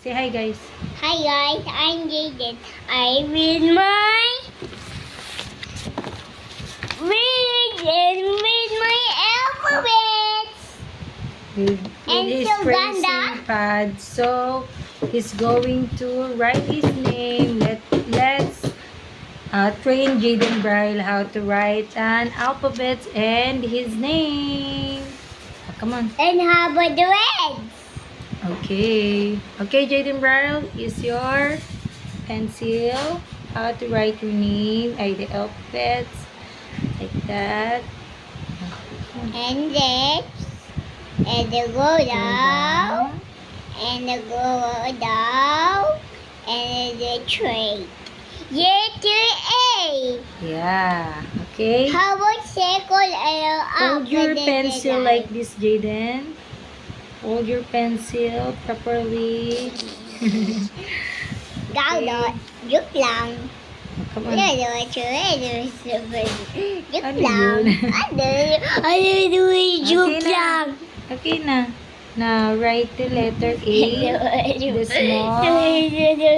Say hi, guys. Hi guys, I'm Jaden. I read my alphabets. With And his so tracing ganda. pad. So, he's going to write his name. Let's train Jaden Braille how to write an alphabet and his name. Come on. And how about the reds? Okay. Okay, Jaden Braille, is your pencil. How to write your name. The alphabets. Like that. And this, and the go down, and the go down, and the trade. Letter A. Yeah. Okay. How about second L? Hold your pencil like this, Jaden. Hold your pencil properly. Gawdot. Joke lang. Come on. Joke Ano lang. yun? Joke Okay na. lang. Okay na. Now, write the letter A.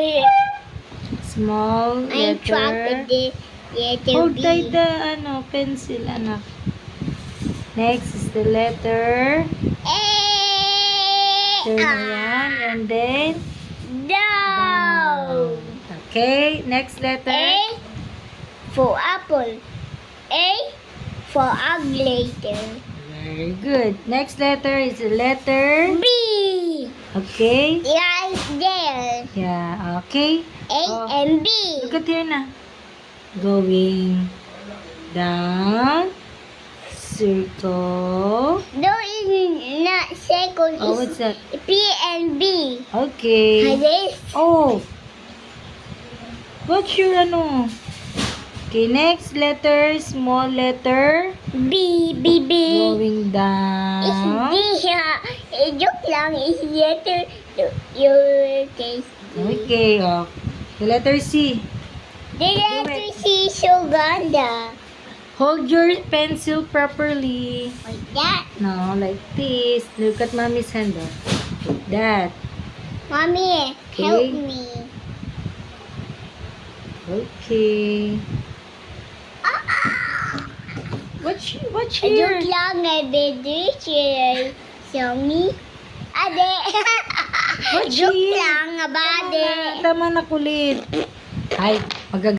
The small I'm trapped letter. with the letter Hold B. tight the pencil, anak. Next is the letter. Turn around and then Down. Okay, next letter. A for apple. A for alligator. Very good. Next letter is the letter B. Okay. Right there. Yeah, okay. A Oh, and B. look at here na. Going down. Circle. No, it's not second. Oh, It's what's that? P and B. Okay. This. Oh. What's your ano? Okay, next letter, small letter. B, B, B. Going down. It's D. Joke lang. It's letter. Your case. Okay, oh. The letter C. The letter C is so ganda. Hold your pencil properly. Like that. No, like this. Look at mommy's hand. Oh. Like that. Mommy, Okay. help me. Okay. What's here? Joke lang. Baby, cheer. Show me. Ade. What's Joke here? lang. Abade. Tama na kulit. Ay,